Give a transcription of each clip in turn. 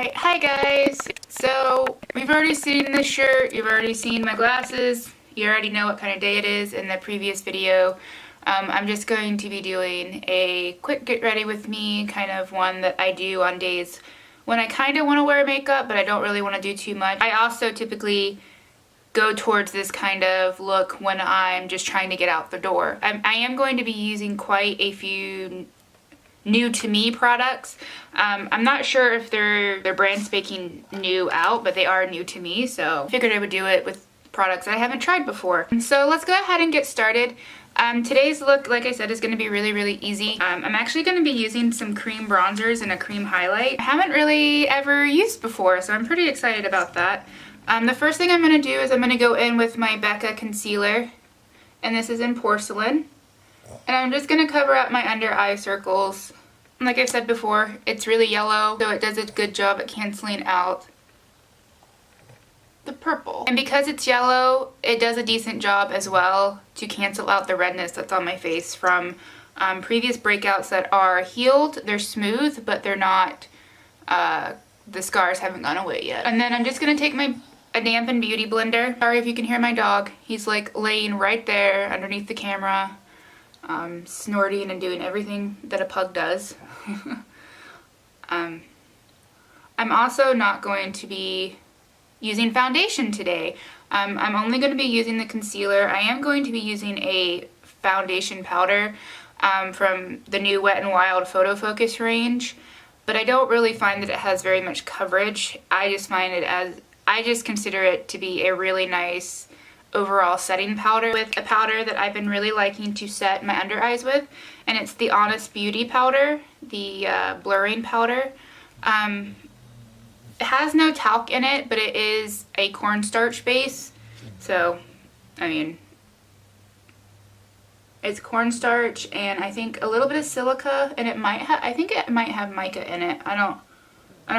Alright, hi guys! So, we've already seen this shirt, you've already seen my glasses, you already know what kind of day it is in the previous video. I'm just going to be doing a quick get ready with me, kind of one that I do on days when I kind of want to wear makeup, but I don't really want to do too much. I also typically go towards this kind of look when I'm just trying to get out the door. I am going to be using quite a few new to me products. I'm not sure if they're brand spanking new out, but they are new to me, so I figured I would do it with products I haven't tried before. So let's go ahead and get started. Today's look, like I said, is going to be really easy. I'm actually going to be using some cream bronzers and a cream highlight I haven't really ever used before, so I'm pretty excited about that. The first thing I'm going to do is I'm going to go in with my Becca concealer, and this is in Porcelain. And I'm just going to cover up my under eye circles. Like I said before, it's really yellow, so it does a good job at canceling out the purple. And because it's yellow, it does a decent job as well to cancel out the redness that's on my face from previous breakouts that are healed. They're smooth, but they're not, the scars haven't gone away yet. And then I'm just going to take a dampened beauty blender. Sorry if you can hear my dog. He's like laying right there underneath the camera, snorting and doing everything that a pug does. I'm also not going to be using foundation today. I'm only going to be using the concealer. I am going to be using a foundation powder from the new Wet n Wild Photo Focus range, but I don't really find that it has very much coverage. I just consider it to be a really nice overall setting powder, with a powder that I've been really liking to set my under eyes with, and it's the Honest Beauty powder, the blurring powder. It has no talc in it, but it is a cornstarch base, so I mean, it's cornstarch and I think a little bit of silica, and I think it might have mica in it. I don't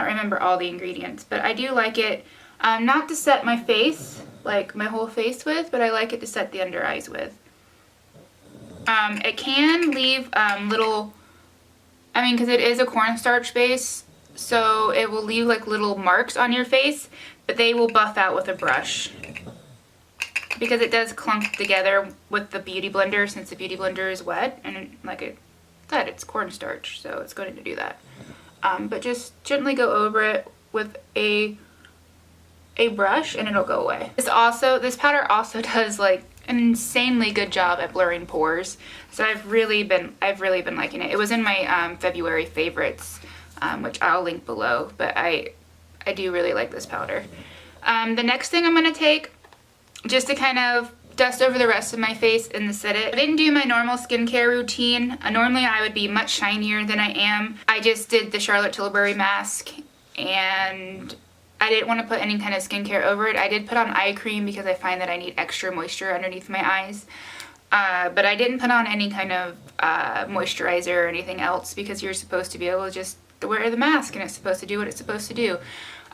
remember all the ingredients, but I do like it. Not to set my face, like my whole face with, but I like it to set the under eyes with. It can leave little, because it is a cornstarch base, so it will leave like little marks on your face, but they will buff out with a brush. Because it does clunk together with the beauty blender, since the beauty blender is wet, and like I said, it's cornstarch, so it's going to do that. But just gently go over it with a brush and it'll go away. This powder also does like an insanely good job at blurring pores, so I've really been liking it. It was in my February favorites, which I'll link below, but I do really like this powder. The next thing I'm going to take, just to kind of dust over the rest of my face and set it. I didn't do my normal skincare routine. Normally I would be much shinier than I am. I just did the Charlotte Tilbury mask, and I didn't want to put any kind of skincare over it. I did put on eye cream because I find that I need extra moisture underneath my eyes. But I didn't put on any kind of moisturizer or anything else, because you're supposed to be able to just wear the mask and it's supposed to do what it's supposed to do.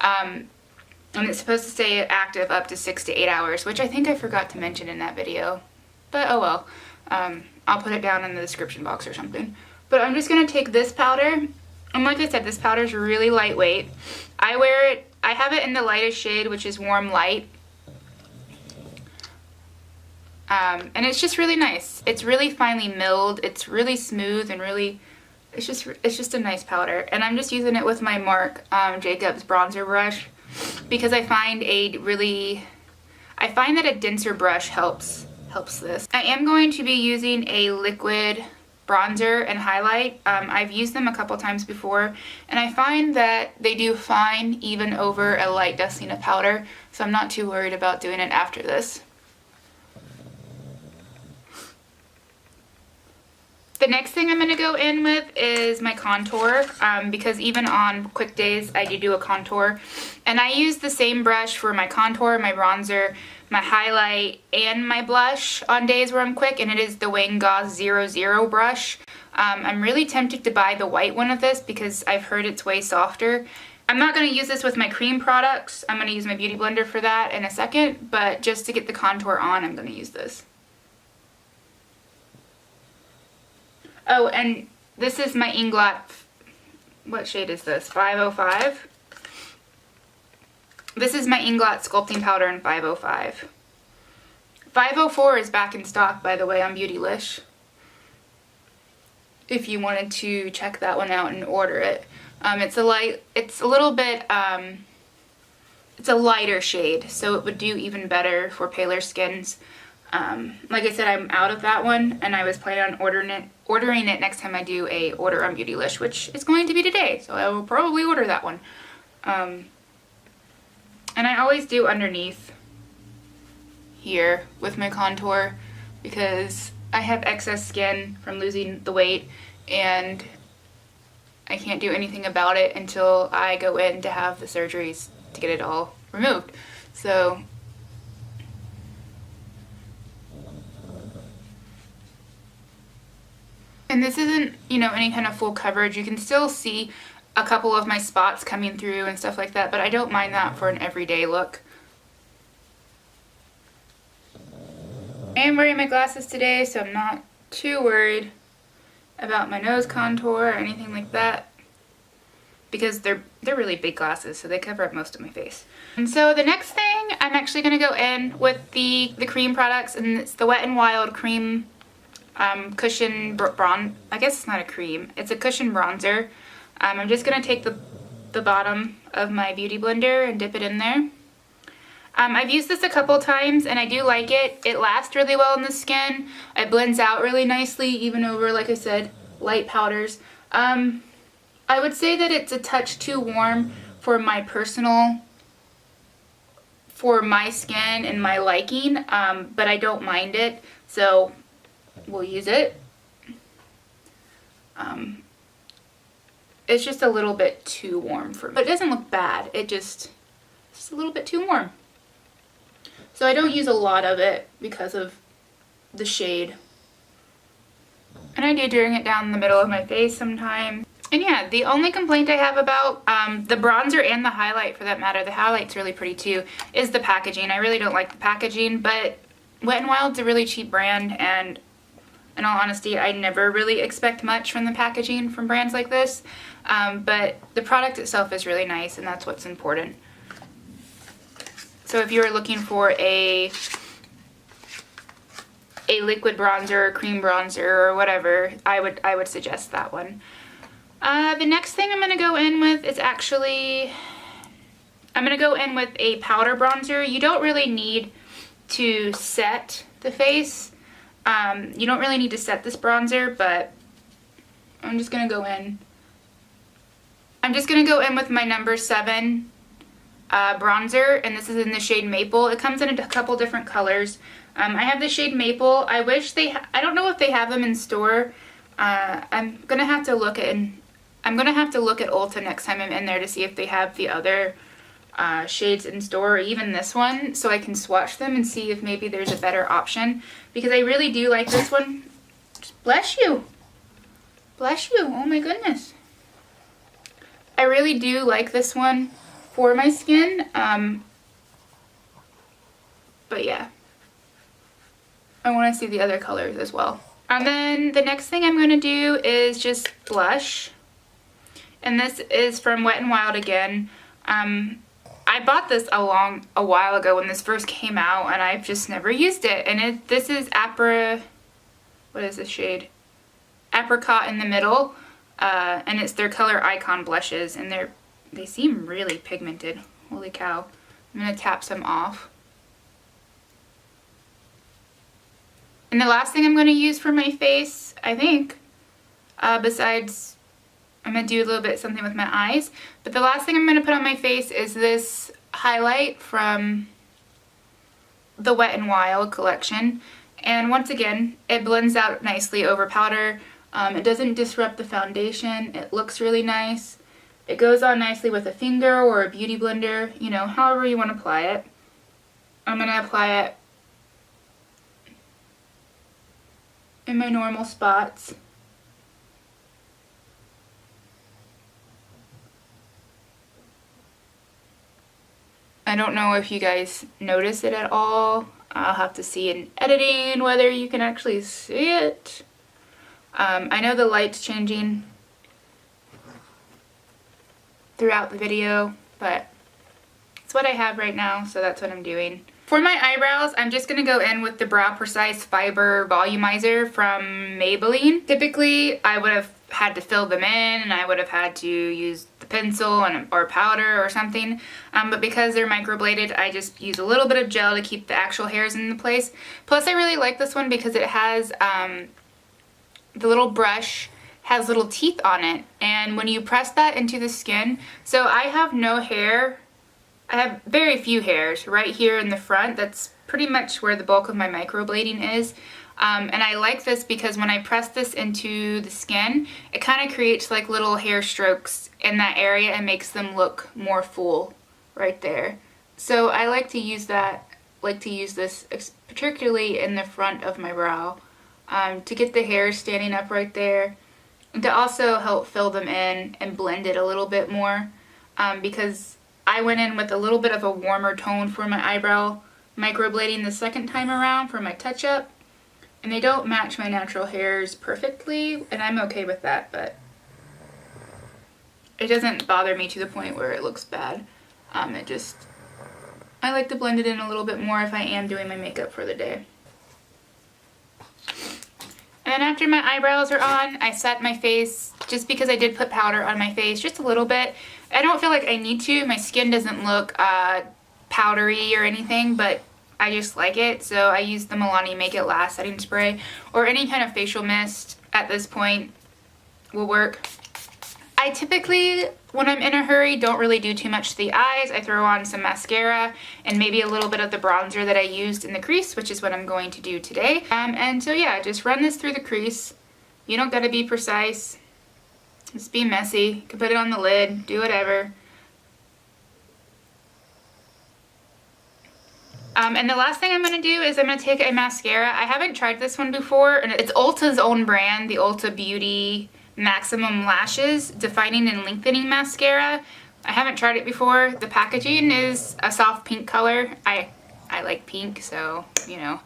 And it's supposed to stay active up to 6 to 8 hours, which I think I forgot to mention in that video. But oh well. I'll put it down in the description box or something. But I'm just going to take this powder. And like I said, this powder is really lightweight. I have it in the lightest shade, which is Warm Light. And it's just really nice. It's really finely milled. It's really smooth and really, it's just a nice powder. And I'm just using it with my Marc Jacobs bronzer brush, because I find that a denser brush helps this. I am going to be using a liquid bronzer and highlight. I've used them a couple times before, and I find that they do fine even over a light dusting of powder, so I'm not too worried about doing it after this. The next thing I'm going to go in with is my contour, because even on quick days I do a contour, and I use the same brush for my contour, my bronzer, my highlight, and my blush on days where I'm quick, and it is the Wayne Goss 00 brush. I'm really tempted to buy the white one of this because I've heard it's way softer. I'm not going to use this with my cream products. I'm going to use my beauty blender for that in a second, but just to get the contour on, I'm going to use this. Oh, and this is my Inglot, what shade is this? 505? This is my Inglot Sculpting Powder in 505. 504 is back in stock, by the way, on Beautylish, if you wanted to check that one out and order it. It's a little bit, it's a lighter shade, so it would do even better for paler skins. Like I said, I'm out of that one, and I was planning on ordering it next time I do a order on Beautylish, which is going to be today, so I will probably order that one. And I always do underneath here with my contour because I have excess skin from losing the weight, and I can't do anything about it until I go in to have the surgeries to get it all removed. So and this isn't, you know, any kind of full coverage. You can still see a couple of my spots coming through and stuff like that, but I don't mind that for an everyday look. I am wearing my glasses today, so I'm not too worried about my nose contour or anything like that, because they're really big glasses, so they cover up most of my face. And so the next thing, I'm actually going to go in with the cream products, and it's the Wet n Wild Cream Cushion Bronze. I guess it's not a cream, it's a cushion bronzer. I'm just going to take the bottom of my beauty blender and dip it in there. I've used this a couple times and I do like it. It lasts really well in the skin. It blends out really nicely even over, like I said, light powders. I would say that it's a touch too warm for my skin and my liking, but I don't mind it, so we'll use it. It's just a little bit too warm for me. But it doesn't look bad. It's just a little bit too warm. So I don't use a lot of it because of the shade. And I do bring it down the middle of my face sometimes. And yeah, the only complaint I have about the bronzer and the highlight, for that matter, the highlight's really pretty too, is the packaging. I really don't like the packaging, but Wet n Wild's a really cheap brand, and in all honesty, I never really expect much from the packaging from brands like this. But the product itself is really nice, and that's what's important. So if you were looking for a liquid bronzer, cream bronzer, or whatever, I would suggest that one. The next thing I'm going to go in with is actually, I'm going to go in with a powder bronzer. You don't really need to set the face. You don't really need to set this bronzer, but I'm just going to go in. I'm just going to go in with my number 7 bronzer, and this is in the shade Maple. It comes in a couple different colors. I have the shade Maple. I wish I don't know if they have them in store. I'm going to have to look at Ulta next time I'm in there to see if they have the other shades in store, or even this one, so I can swatch them and see if maybe there's a better option, because I really do like this one. Just bless you. Bless you. Oh my goodness. I really do like this one for my skin. But yeah. I want to see the other colors as well. And then the next thing I'm going to do is just blush. And this is from Wet n Wild again. I bought this a while ago when this first came out, and I've just never used it. And this is what is this shade? Apricot in the middle. And it's their color Icon blushes, and they seem really pigmented. Holy cow. I'm going to tap some off. And the last thing I'm going to use for my face, I think, besides, I'm going to do a little bit something with my eyes, but the last thing I'm going to put on my face is this highlight from the Wet n Wild collection. And once again, it blends out nicely over powder. It doesn't disrupt the foundation. It looks really nice. It goes on nicely with a finger or a beauty blender, you know, however you want to apply it. I'm going to apply it in my normal spots. I don't know if you guys notice it at all. I'll have to see in editing whether you can actually see it. I know the light's changing throughout the video, but It's what I have right now, so that's what I'm doing. For my eyebrows, I'm just going to go in with the Brow Precise Fiber Volumizer from Maybelline. Typically, I would have had to fill them in, and I would have had to use the pencil or powder or something. But because they're microbladed, I just use a little bit of gel to keep the actual hairs in place. Plus, I really like this one because it has the little brush has little teeth on it, and when you press that into the skin, so I have no hair. I have very few hairs right here in the front. That's pretty much where the bulk of my microblading is. And I like this because when I press this into the skin, it kind of creates like little hair strokes in that area and makes them look more full right there. So I like to use this particularly in the front of my brow to get the hairs standing up right there, and to also help fill them in and blend it a little bit more because I went in with a little bit of a warmer tone for my eyebrow microblading the second time around for my touch-up, and they don't match my natural hairs perfectly, and I'm okay with that, but it doesn't bother me to the point where it looks bad. I like to blend it in a little bit more if I am doing my makeup for the day. And then after my eyebrows are on, I set my face, just because I did put powder on my face, just a little bit. I don't feel like I need to. My skin doesn't look powdery or anything, but I just like it. So I use the Milani Make It Last setting spray, or any kind of facial mist at this point will work. I typically, when I'm in a hurry, don't really do too much to the eyes. I throw on some mascara and maybe a little bit of the bronzer that I used in the crease, which is what I'm going to do today. And so yeah, just run this through the crease. You don't gotta be precise. Just be messy. You can put it on the lid, do whatever. And the last thing I'm going to do is I'm going to take a mascara. I haven't tried this one before, and it's Ulta's own brand, the Ulta Beauty Maximum Lashes Defining and Lengthening Mascara. I haven't tried it before. The packaging is a soft pink color. I like pink, so, you know,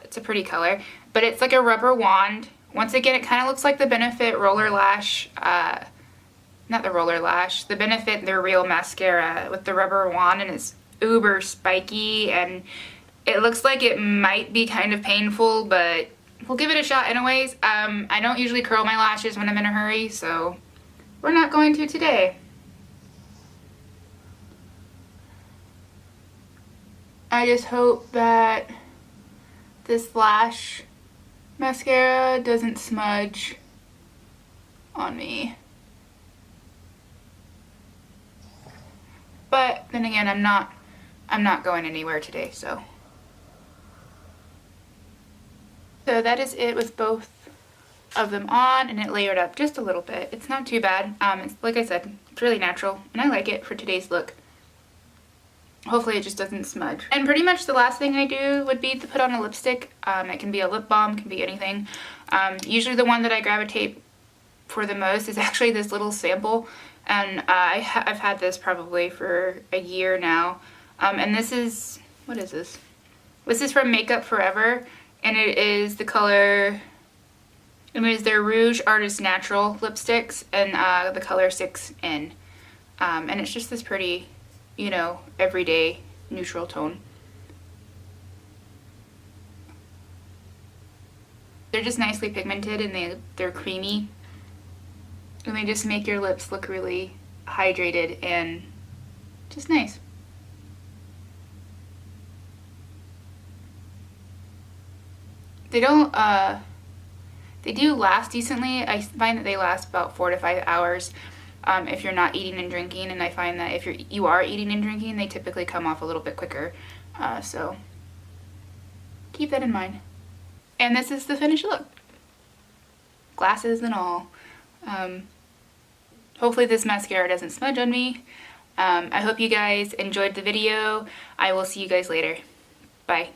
it's a pretty color. But it's like a rubber wand. Once again, it kind of looks like the Benefit Roller Lash, not the Roller Lash, the Benefit Their Real Mascara with the rubber wand, and it's uber spiky, and it looks like it might be kind of painful, but we'll give it a shot anyways. I don't usually curl my lashes when I'm in a hurry, so we're not going to today. I just hope that this lash mascara doesn't smudge on me. But then again, I'm not going anywhere today, so. So that is it with both of them on, and it layered up just a little bit. It's not too bad. It's, like I said, it's really natural, and I like it for today's look. Hopefully it just doesn't smudge. And pretty much the last thing I do would be to put on a lipstick. It can be a lip balm, can be anything. Usually the one that I gravitate for the most is actually this little sample, and I've had this probably for a year now. And this is, what is this? This is from Makeup Forever, and it is the color, it is their Rouge Artist Natural lipsticks, and the color 6N. And it's just this pretty, you know, everyday neutral tone. They're just nicely pigmented, and they're creamy, and they just make your lips look really hydrated and just nice. They don't, they do last decently. I find that they last about 4 to 5 hours if you're not eating and drinking, and I find that if you are eating and drinking, they typically come off a little bit quicker. So keep that in mind. And this is the finished look. Glasses and all. Hopefully this mascara doesn't smudge on me. I hope you guys enjoyed the video. I will see you guys later. Bye.